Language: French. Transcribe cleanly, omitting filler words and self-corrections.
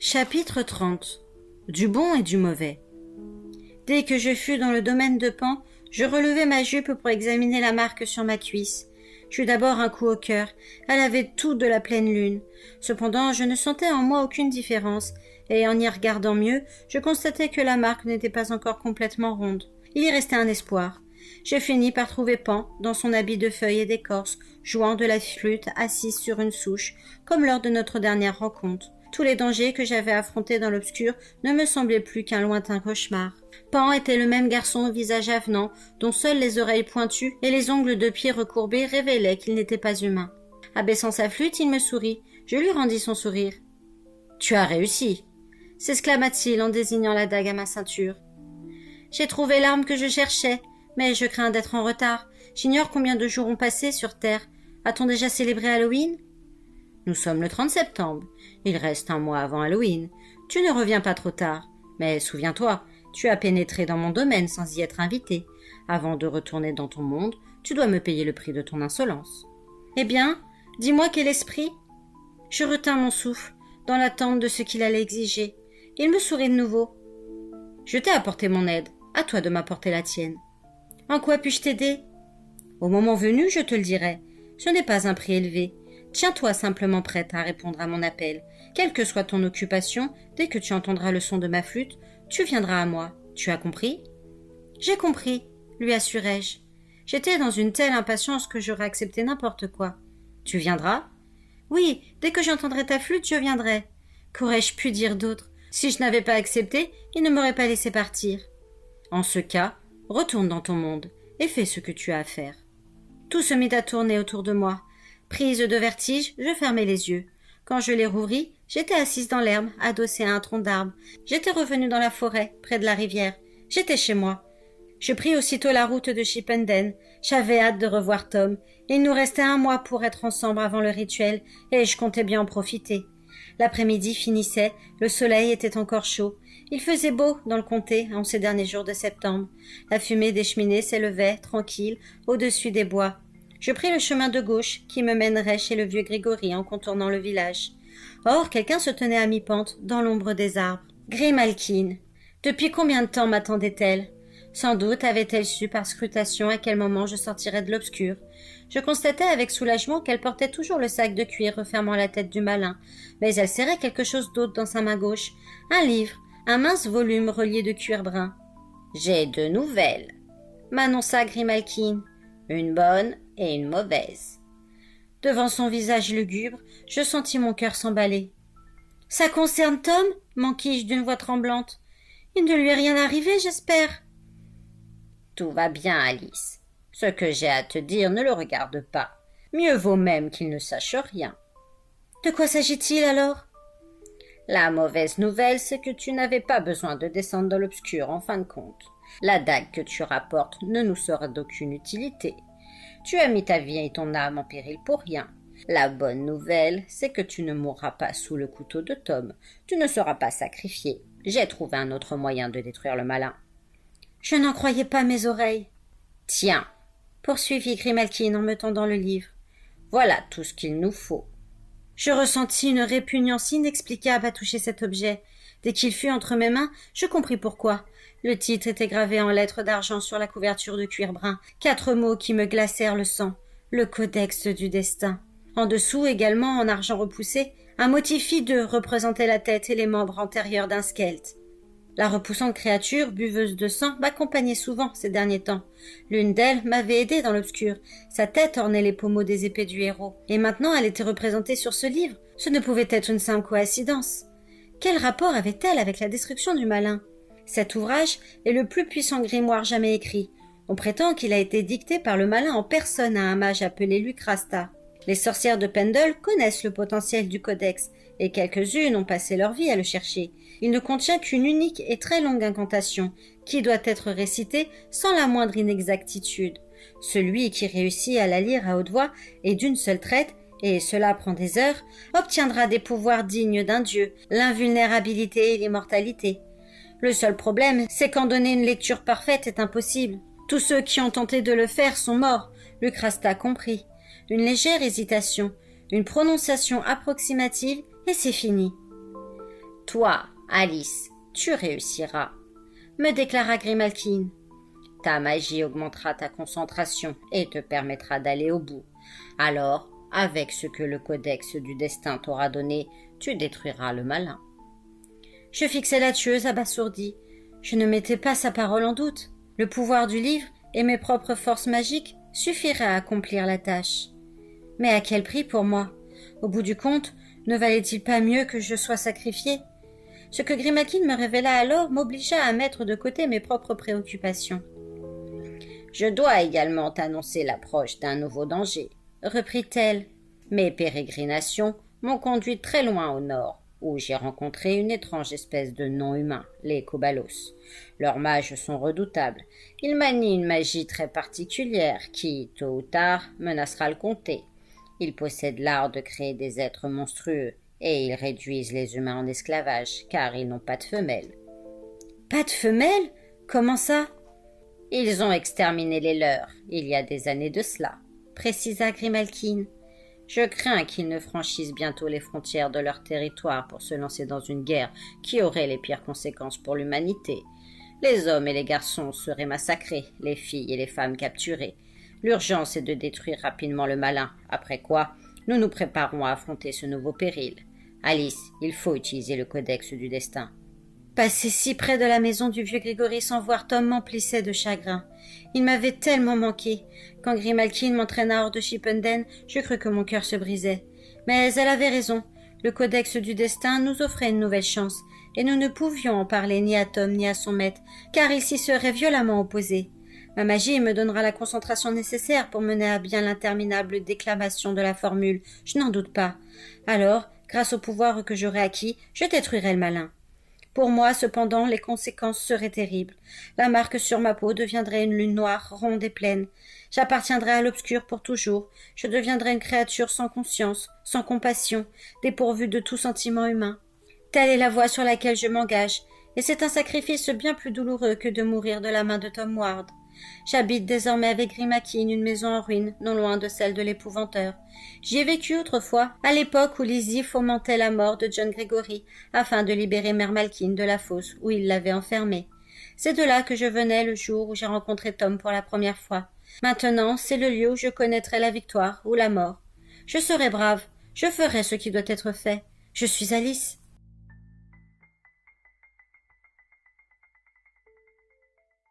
Chapitre 30. Du bon et du mauvais. Dès que je fus dans le domaine de Pan, je relevai ma jupe pour examiner la marque sur ma cuisse. J'eus d'abord un coup au cœur. Elle avait tout de la pleine lune. Cependant, je ne sentais en moi aucune différence, et en y regardant mieux, je constatai que la marque n'était pas encore complètement ronde. Il y restait un espoir. Je finis par trouver Pan, dans son habit de feuilles et d'écorce, jouant de la flûte assise sur une souche, comme lors de notre dernière rencontre. Tous les dangers que j'avais affrontés dans l'obscur ne me semblaient plus qu'un lointain cauchemar. Pan était le même garçon au visage avenant, dont seules les oreilles pointues et les ongles de pied recourbés révélaient qu'il n'était pas humain. Abaissant sa flûte, il me sourit. Je lui rendis son sourire. « Tu as réussi !» s'exclama-t-il en désignant la dague à ma ceinture. « J'ai trouvé l'arme que je cherchais, mais je crains d'être en retard. J'ignore combien de jours ont passé sur Terre. A-t-on déjà célébré Halloween ?» Nous sommes le 30 septembre. Il reste un mois avant Halloween. Tu ne reviens pas trop tard. Mais souviens-toi, tu as pénétré dans mon domaine sans y être invité. Avant de retourner dans ton monde, tu dois me payer le prix de ton insolence. Eh bien, dis-moi quel esprit. Je retins mon souffle, dans l'attente de ce qu'il allait exiger. Il me sourit de nouveau. Je t'ai apporté mon aide. À toi de m'apporter la tienne. En quoi puis-je t'aider? Au moment venu, je te le dirai. Ce n'est pas un prix élevé. Tiens-toi simplement prête à répondre à mon appel. Quelle que soit ton occupation, dès que tu entendras le son de ma flûte, tu viendras à moi. Tu as compris? J'ai compris, lui assurai-je. J'étais dans une telle impatience que j'aurais accepté n'importe quoi. Tu viendras? Oui, dès que j'entendrai ta flûte, je viendrai. Qu'aurais-je pu dire d'autre? Si je n'avais pas accepté, il ne m'aurait pas laissé partir. En ce cas, retourne dans ton monde et fais ce que tu as à faire. Tout se mit à tourner autour de moi. Prise de vertige, je fermai les yeux. Quand je les rouvris, j'étais assise dans l'herbe, adossée à un tronc d'arbre. J'étais revenue dans la forêt, près de la rivière. J'étais chez moi. Je pris aussitôt la route de Chipenden. J'avais hâte de revoir Tom. Il nous restait un mois pour être ensemble avant le rituel, et je comptais bien en profiter. L'après-midi finissait, le soleil était encore chaud. Il faisait beau dans le comté en ces derniers jours de septembre. La fumée des cheminées s'élevait, tranquille, au-dessus des bois. Je pris le chemin de gauche qui me mènerait chez le vieux Grégory en contournant le village. Or, quelqu'un se tenait à mi-pente, dans l'ombre des arbres. Grimalkin. Depuis combien de temps m'attendait-elle? Sans doute avait-elle su par scrutation à quel moment je sortirais de l'obscur. Je constatais avec soulagement qu'elle portait toujours le sac de cuir refermant la tête du malin, mais elle serrait quelque chose d'autre dans sa main gauche. Un livre, un mince volume relié de cuir brun. « J'ai 2 nouvelles », m'annonça Grimalkin. « Une bonne et une mauvaise. » Devant son visage lugubre, je sentis mon cœur s'emballer. « Ça concerne Tom ?» m'enquis-je d'une voix tremblante. « Il ne lui est rien arrivé, j'espère. » Tout va bien, Alice. Ce que j'ai à te dire ne le regarde pas. Mieux vaut même qu'il ne sache rien. De quoi s'agit-il alors? La mauvaise nouvelle, c'est que tu n'avais pas besoin de descendre dans l'obscur en fin de compte. La dague que tu rapportes ne nous sera d'aucune utilité. Tu as mis ta vie et ton âme en péril pour rien. La bonne nouvelle, c'est que tu ne mourras pas sous le couteau de Tom. Tu ne seras pas sacrifié. J'ai trouvé un autre moyen de détruire le malin. Je n'en croyais pas mes oreilles. Tiens, poursuivit Grimalkin en me tendant le livre. Voilà tout ce qu'il nous faut. Je ressentis une répugnance inexplicable à toucher cet objet. Dès qu'il fut entre mes mains, je compris pourquoi. Le titre était gravé en lettres d'argent sur la couverture de cuir brun. 4 mots qui me glacèrent le sang. Le codex du destin. En dessous, également en argent repoussé, un motif hideux représentait la tête et les membres antérieurs d'un squelette. La repoussante créature, buveuse de sang, m'accompagnait souvent ces derniers temps. L'une d'elles m'avait aidé dans l'obscur. Sa tête ornait les pommeaux des épées du héros. Et maintenant elle était représentée sur ce livre. Ce ne pouvait être une simple coïncidence. Quel rapport avait-elle avec la destruction du malin? Cet ouvrage est le plus puissant grimoire jamais écrit. On prétend qu'il a été dicté par le malin en personne à un mage appelé Lucrasta. Les sorcières de Pendle connaissent le potentiel du codex, et quelques-unes ont passé leur vie à le chercher. Il ne contient qu'une unique et très longue incantation, qui doit être récitée sans la moindre inexactitude. Celui qui réussit à la lire à haute voix et d'une seule traite, et cela prend des heures, obtiendra des pouvoirs dignes d'un dieu, l'invulnérabilité et l'immortalité. Le seul problème, c'est qu'en donner une lecture parfaite est impossible. Tous ceux qui ont tenté de le faire sont morts, Lucrasta compris. Une légère hésitation, une prononciation approximative, et c'est fini. Toi, Alice, tu réussiras, me déclara Grimalkin. Ta magie augmentera ta concentration et te permettra d'aller au bout. Alors, avec ce que le codex du destin t'aura donné, tu détruiras le malin. Je fixai la tueuse abasourdie. Je ne mettais pas sa parole en doute. Le pouvoir du livre et mes propres forces magiques suffiraient à accomplir la tâche. Mais à quel prix pour moi? Au bout du compte, ne valait-il pas mieux que je sois sacrifiée? Ce que Grimalkin me révéla alors m'obligea à mettre de côté mes propres préoccupations. Je dois également t'annoncer l'approche d'un nouveau danger, reprit-elle. Mes pérégrinations m'ont conduit très loin au nord, où j'ai rencontré une étrange espèce de non-humain, les Kobalos. Leurs mages sont redoutables. Ils manient une magie très particulière qui, tôt ou tard, menacera le comté. Ils possèdent l'art de créer des êtres monstrueux, et ils réduisent les humains en esclavage, car ils n'ont pas de femelles. Pas de femelles? Comment ça? Ils ont exterminé les leurs, il y a des années de cela, précisa Grimalkin. Je crains qu'ils ne franchissent bientôt les frontières de leur territoire pour se lancer dans une guerre qui aurait les pires conséquences pour l'humanité. Les hommes et les garçons seraient massacrés, les filles et les femmes capturées. L'urgence est de détruire rapidement le malin, après quoi nous nous préparons à affronter ce nouveau péril. Alice, il faut utiliser le codex du destin. Passer si près de la maison du vieux Grégory sans voir Tom m'emplissait de chagrin. Il m'avait tellement manqué. Quand Grimalkin m'entraîna hors de Chipenden, je crus que mon cœur se brisait. Mais elle avait raison. Le codex du destin nous offrait une nouvelle chance, et nous ne pouvions en parler ni à Tom ni à son maître, car il s'y serait violemment opposé. Ma magie me donnera la concentration nécessaire pour mener à bien l'interminable déclamation de la formule, je n'en doute pas. Alors, grâce au pouvoir que j'aurai acquis, je détruirai le malin. Pour moi, cependant, les conséquences seraient terribles. La marque sur ma peau deviendrait une lune noire, ronde et pleine. J'appartiendrais à l'obscur pour toujours. Je deviendrais une créature sans conscience, sans compassion, dépourvue de tout sentiment humain. Telle est la voie sur laquelle je m'engage, et c'est un sacrifice bien plus douloureux que de mourir de la main de Tom Ward. J'habite désormais avec Grimalkin une maison en ruine, non loin de celle de l'épouvanteur. J'y ai vécu autrefois, à l'époque où Lizzie fomentait la mort de John Gregory, afin de libérer Mère Malkin de la fosse où il l'avait enfermée. C'est de là que je venais le jour où j'ai rencontré Tom pour la première fois. Maintenant, c'est le lieu où je connaîtrai la victoire ou la mort. Je serai brave, je ferai ce qui doit être fait. Je suis Alice.